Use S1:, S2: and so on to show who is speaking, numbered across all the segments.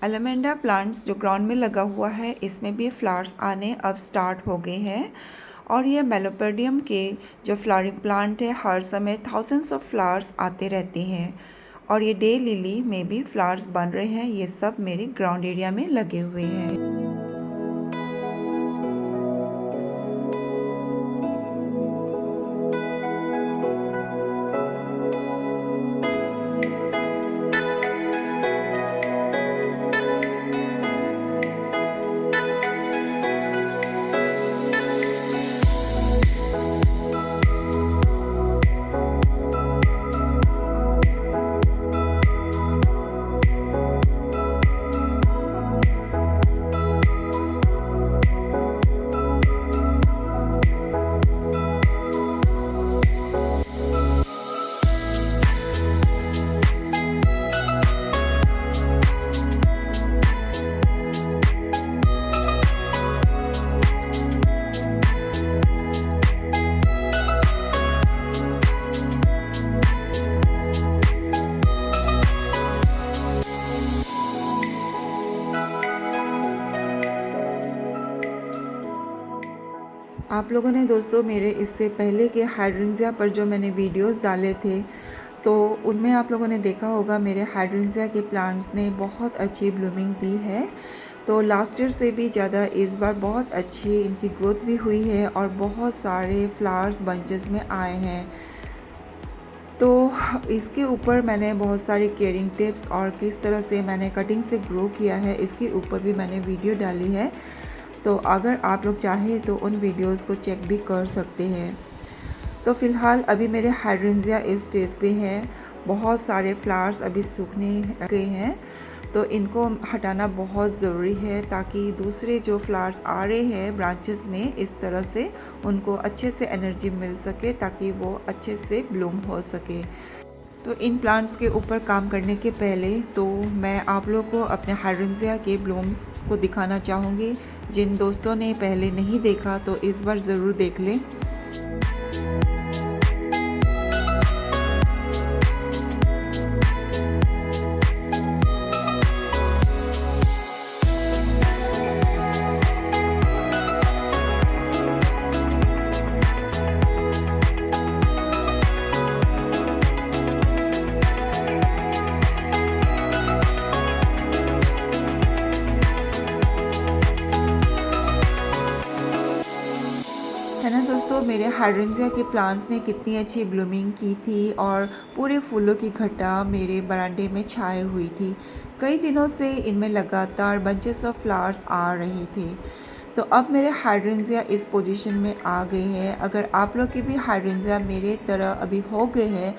S1: एलोमेंडा plants जो ground में लगा हुआ है, इसमें भी फ्लावर्स आने अब स्टार्ट हो गए हैं। और ये मेलोपोडियम के जो फ्लावरिंग प्लांट है, हर समय थाउजेंड्स ऑफ फ्लावर्स आते रहते हैं। और ये डे लिली में भी फ्लावर्स बन रहे हैं। ये सब मेरे ग्राउंड एरिया में लगे हुए हैं। आप लोगों ने दोस्तों मेरे इससे पहले के हाइड्रेंजिया पर जो मैंने वीडियोस डाले थे, तो उनमें आप लोगों ने देखा होगा मेरे हाइड्रेंजिया के प्लांट्स ने बहुत अच्छी ब्लूमिंग दी है। तो लास्ट ईयर से भी ज़्यादा इस बार बहुत अच्छी इनकी ग्रोथ भी हुई है और बहुत सारे फ्लावर्स बंचेस में आए हैं। तो इसके ऊपर मैंने बहुत सारी केयरिंग टिप्स और किस तरह से मैंने कटिंग से ग्रो किया है, इसके ऊपर भी मैंने वीडियो डाली है। तो अगर आप लोग चाहें तो उन वीडियोस को चेक भी कर सकते हैं। तो फ़िलहाल अभी मेरे हाइड्रेंजिया इस स्टेज पे हैं। बहुत सारे फ्लावर्स अभी सूखने गए हैं, तो इनको हटाना बहुत ज़रूरी है ताकि दूसरे जो फ्लावर्स आ रहे हैं ब्रांचेस में, इस तरह से उनको अच्छे से एनर्जी मिल सके ताकि वो अच्छे से ब्लूम हो सके। तो इन प्लांट्स के ऊपर काम करने के पहले तो मैं आप लोगों को अपने हाइड्रेंजिया के ब्लूम्स को दिखाना चाहूँगी। जिन दोस्तों ने पहले नहीं देखा तो इस बार ज़रूर देख लें। है ना दोस्तों, मेरे हाइड्रेंजिया के प्लांट्स ने कितनी अच्छी ब्लूमिंग की थी और पूरे फूलों की घटा मेरे बरामदे में छाए हुई थी। कई दिनों से इनमें लगातार बंचेस ऑफ फ्लावर्स आ रहे थे। तो अब मेरे हाइड्रेंजिया इस पोजीशन में आ गए हैं। अगर आप लोग के भी हाइड्रेंजिया मेरे तरह अभी हो गए हैं,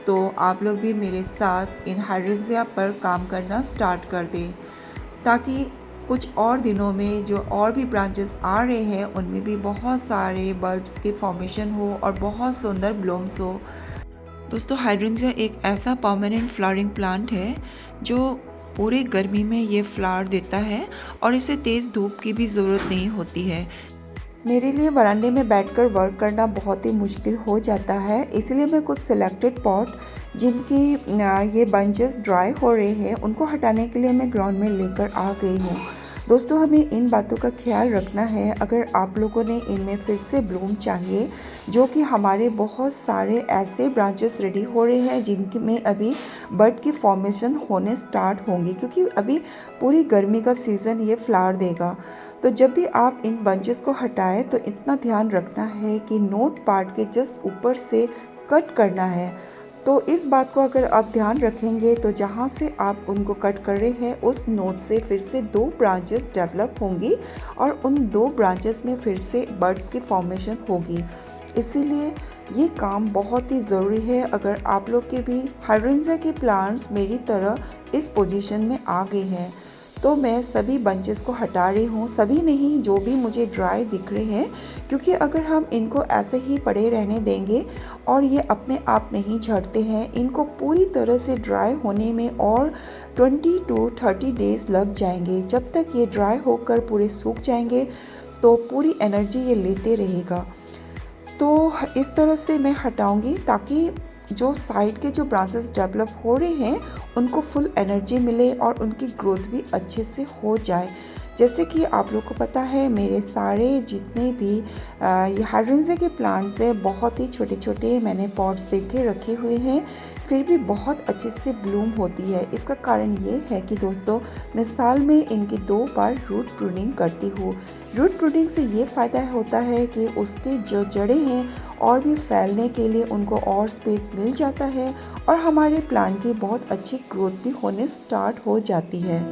S1: तो आप लोग भी मेरे साथ इन हाइड्रेंजिया पर काम करना स्टार्ट कर दें, ताकि कुछ और दिनों में जो और भी ब्रांचेस आ रहे हैं उनमें भी बहुत सारे बर्ड्स के फॉर्मेशन हो और बहुत सुंदर ब्लूम्स हो। दोस्तों, हाइड्रेंजिया एक ऐसा परमानेंट फ्लावरिंग प्लांट है जो पूरे गर्मी में ये फ्लावर देता है और इसे तेज़ धूप की भी ज़रूरत नहीं होती है। मेरे लिए वरांडे में बैठकर वर्क करना बहुत ही मुश्किल हो जाता है, इसलिए मैं कुछ सिलेक्टेड पॉट जिनकी ये बंचेस ड्राई हो रहे हैं उनको हटाने के लिए मैं ग्राउंड में लेकर आ गई हूँ। दोस्तों, हमें इन बातों का ख्याल रखना है। अगर आप लोगों ने इनमें फिर से ब्लूम चाहिए, जो कि हमारे बहुत सारे ऐसे ब्रांचेस रेडी हो रहे हैं जिनमें अभी बड की फॉर्मेशन होने स्टार्ट होंगी, क्योंकि अभी पूरी गर्मी का सीज़न ये फ्लावर देगा। तो जब भी आप इन बंचेस को हटाएं तो इतना ध्यान रखना है कि नोट पार्ट के जस्ट ऊपर से कट करना है। तो इस बात को अगर आप ध्यान रखेंगे तो जहाँ से आप उनको कट कर रहे हैं उस नोट से फिर से 2 ब्रांचेस डेवलप होंगी और उन 2 ब्रांचेस में फिर से बर्ड्स की फॉर्मेशन होगी। इसीलिए ये काम बहुत ही ज़रूरी है। अगर आप लोग के भी हाइड्रेंजिया के प्लांट्स मेरी तरह इस पोजीशन में आ गए हैं, तो मैं सभी बंचेस को हटा रही हूँ। सभी नहीं, जो भी मुझे ड्राई दिख रहे हैं, क्योंकि अगर हम इनको ऐसे ही पड़े रहने देंगे और ये अपने आप नहीं झड़ते हैं, इनको पूरी तरह से ड्राई होने में और 20 to 30 डेज़ लग जाएंगे। जब तक ये ड्राई होकर पूरे सूख जाएंगे तो पूरी एनर्जी ये लेते रहेगा। तो इस तरह से मैं हटाऊंगी ताकि जो साइड के जो ब्रांचेस डेवलप हो रहे हैं उनको फुल एनर्जी मिले और उनकी ग्रोथ भी अच्छे से हो जाए। जैसे कि आप लोग को पता है, मेरे सारे जितने भी ये हाइड्रेंजिया के प्लांट्स है बहुत ही छोटे छोटे मैंने पॉट्स देके रखे हुए हैं, फिर भी बहुत अच्छे से ब्लूम होती है। इसका कारण ये है कि दोस्तों, मैं साल में इनकी 2 बार रूट प्रूनिंग करती हूँ। रूट प्रूनिंग से ये फ़ायदा होता है कि उसके जो जड़ें हैं और भी फैलने के लिए उनको और स्पेस मिल जाता है और हमारे प्लांट की बहुत अच्छी ग्रोथ भी होने स्टार्ट हो जाती है।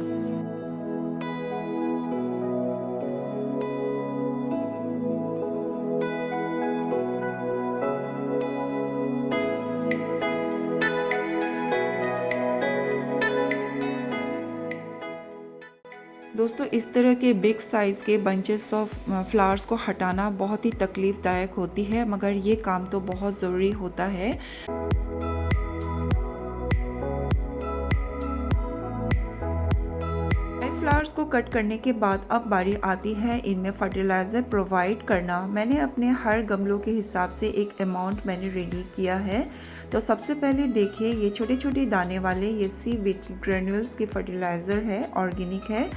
S1: दोस्तों, इस तरह के बिग साइज़ के बंचेस ऑफ फ्लावर्स को हटाना बहुत ही तकलीफ़दायक होती है, मगर ये काम तो बहुत ज़रूरी होता है। फ्लावर्स को कट करने के बाद अब बारी आती है इनमें फर्टिलाइज़र प्रोवाइड करना। मैंने अपने हर गमलों के हिसाब से एक अमाउंट मैंने रेडी किया है। तो सबसे पहले देखिए, ये छोटे छोटे दाने वाले ये सीवीड ग्रेन्यूल्स की फर्टिलाइज़र है, ऑर्गेनिक है।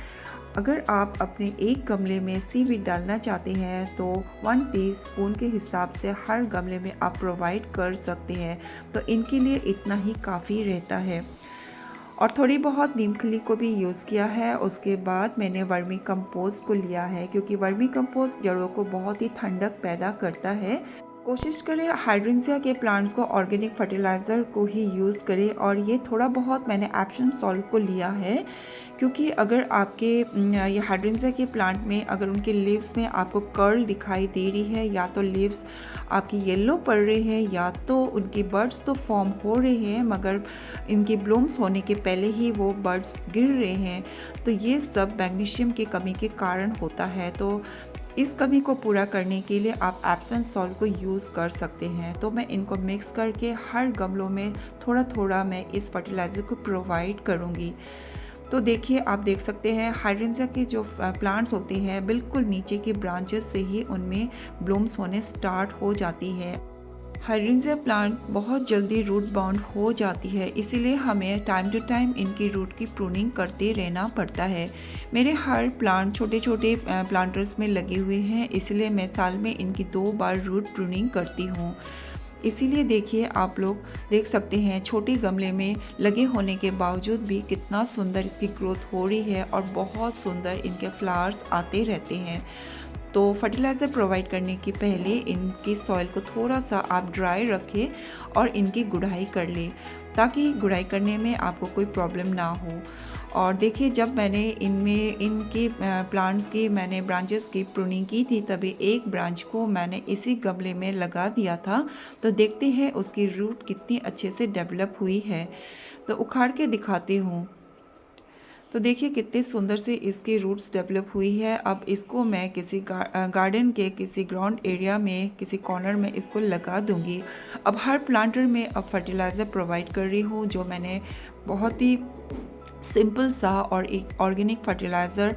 S1: अगर आप अपने एक गमले में सीवीड डालना चाहते हैं तो 1 टीस्पून के हिसाब से हर गमले में आप प्रोवाइड कर सकते हैं। तो इनके लिए इतना ही काफ़ी रहता है। और थोड़ी बहुत नीम खली को भी यूज़ किया है। उसके बाद मैंने वर्मी कंपोस्ट को लिया है, क्योंकि वर्मी कंपोस्ट जड़ों को बहुत ही ठंडक पैदा करता है। कोशिश करें हाइड्रेंजिया के प्लांट्स को ऑर्गेनिक फर्टिलाइज़र को ही यूज़ करें। और ये थोड़ा बहुत मैंने एप्सम सॉल्ट को लिया है, क्योंकि अगर आपके ये हाइड्रेंजिया के प्लांट में अगर उनके लीव्स में आपको कर्ल दिखाई दे रही है, या तो लीव्स आपकी येलो पड़ रहे हैं, या तो उनकी बड्स तो फॉर्म हो रहे हैं मगर इनकी ब्लूम्स होने के पहले ही वो बड्स गिर रहे हैं, तो ये सब मैग्नीशियम की कमी के कारण होता है। तो इस कमी को पूरा करने के लिए आप एप्सम सॉल्ट को यूज़ कर सकते हैं। तो मैं इनको मिक्स करके हर गमलों में थोड़ा थोड़ा मैं इस फर्टिलाइज़र को प्रोवाइड करूँगी। तो देखिए, आप देख सकते हैं हाइड्रेंजिया के जो प्लांट्स होते हैं बिल्कुल नीचे की ब्रांचेस से ही उनमें ब्लूम्स होने स्टार्ट हो जाती है। हाइड्रेंजिया प्लांट बहुत जल्दी रूट बाउंड हो जाती है, इसीलिए हमें टाइम टू टाइम इनकी रूट की प्रूनिंग करते रहना पड़ता है। मेरे हर प्लांट छोटे छोटे प्लांटर्स में लगे हुए हैं, इसलिए मैं साल में इनकी 2 बार रूट प्रूनिंग करती हूँ। इसीलिए देखिए, आप लोग देख सकते हैं छोटे गमले में लगे होने के बावजूद भी कितना सुंदर इसकी ग्रोथ हो रही है और बहुत सुंदर इनके फ्लावर्स आते रहते हैं। तो फर्टिलाइज़र प्रोवाइड करने के पहले इनकी सॉइल को थोड़ा सा आप ड्राई रखें और इनकी गुड़ाई कर लें, ताकि गुड़ाई करने में आपको कोई प्रॉब्लम ना हो। और देखिए, जब मैंने इनमें इनके प्लांट्स की मैंने ब्रांचेस की प्रूनिंग की थी, तभी एक ब्रांच को मैंने इसी गमले में लगा दिया था। तो देखते हैं उसकी रूट कितनी अच्छे से डेवलप हुई है। तो उखाड़ के दिखाती हूँ। तो देखिए कितने सुंदर से इसकी रूट्स डेवलप हुई है। अब इसको मैं किसी गार्डन के किसी ग्राउंड एरिया में किसी कॉर्नर में इसको लगा दूंगी। अब हर प्लांटर में अब फर्टिलाइज़र प्रोवाइड कर रही हूँ, जो मैंने बहुत ही सिंपल सा और एक ऑर्गेनिक फर्टिलाइज़र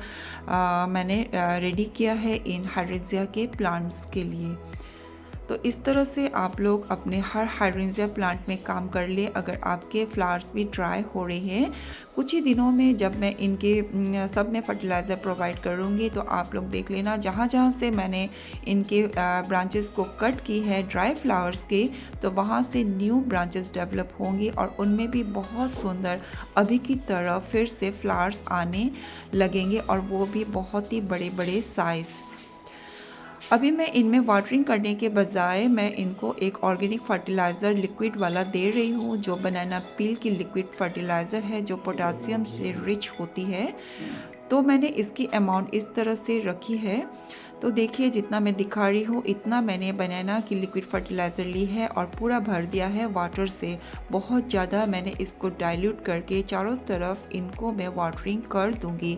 S1: मैंने रेडी किया है इन हाइड्रेंजिया के प्लांट्स के लिए। तो इस तरह से आप लोग अपने हर हाइड्रेंजिया प्लांट में काम कर ले। अगर आपके फ्लावर्स भी ड्राई हो रहे हैं, कुछ ही दिनों में जब मैं इनके सब में फर्टिलाइज़र प्रोवाइड करूँगी, तो आप लोग देख लेना जहाँ जहाँ से मैंने इनके ब्रांचेस को कट की है ड्राई फ्लावर्स के, तो वहाँ से न्यू ब्रांचेस डेवलप होंगी और उनमें भी बहुत सुंदर अभी की तरह फिर से फ्लावर्स आने लगेंगे, और वो भी बहुत ही बड़े बड़े साइज़। अभी मैं इनमें वाटरिंग करने के बजाय मैं इनको एक ऑर्गेनिक फर्टिलाइज़र लिक्विड वाला दे रही हूँ, जो बनाना पील की लिक्विड फर्टिलाइज़र है, जो पोटासियम से रिच होती है। तो मैंने इसकी अमाउंट इस तरह से रखी है। तो देखिए, जितना मैं दिखा रही हूँ इतना मैंने बनाना की लिक्विड फर्टिलाइज़र ली है और पूरा भर दिया है वाटर से। बहुत ज़्यादा मैंने इसको डाइल्यूट करके चारों तरफ इनको मैं वाटरिंग कर दूँगी।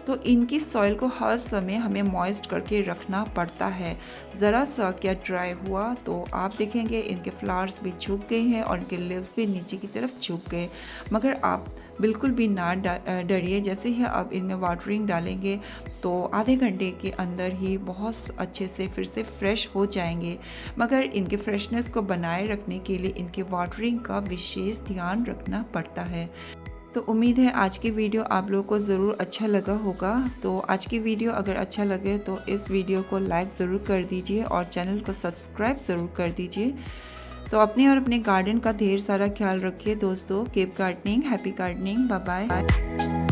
S1: तो इनकी सॉइल को हर समय हमें मॉइस्ट करके रखना पड़ता है। ज़रा सा क्या ड्राई हुआ तो आप देखेंगे इनके फ्लावर्स भी झुक गए हैं और इनके लीव्स भी नीचे की तरफ झुक गए। मगर आप बिल्कुल भी ना डरिए। जैसे ही आप इनमें वाटरिंग डालेंगे तो आधे घंटे के अंदर ही बहुत अच्छे से फिर से फ्रेश हो जाएंगे। मगर इनके फ्रेशनेस को बनाए रखने के लिए इनके वाटरिंग का विशेष ध्यान रखना पड़ता है। तो उम्मीद है आज की वीडियो आप लोगों को ज़रूर अच्छा लगा होगा। तो आज की वीडियो अगर अच्छा लगे तो इस वीडियो को लाइक ज़रूर कर दीजिए और चैनल को सब्सक्राइब ज़रूर कर दीजिए। तो अपने और अपने गार्डन का ढेर सारा ख्याल रखिए दोस्तों। Keep gardening, happy gardening, bye bye.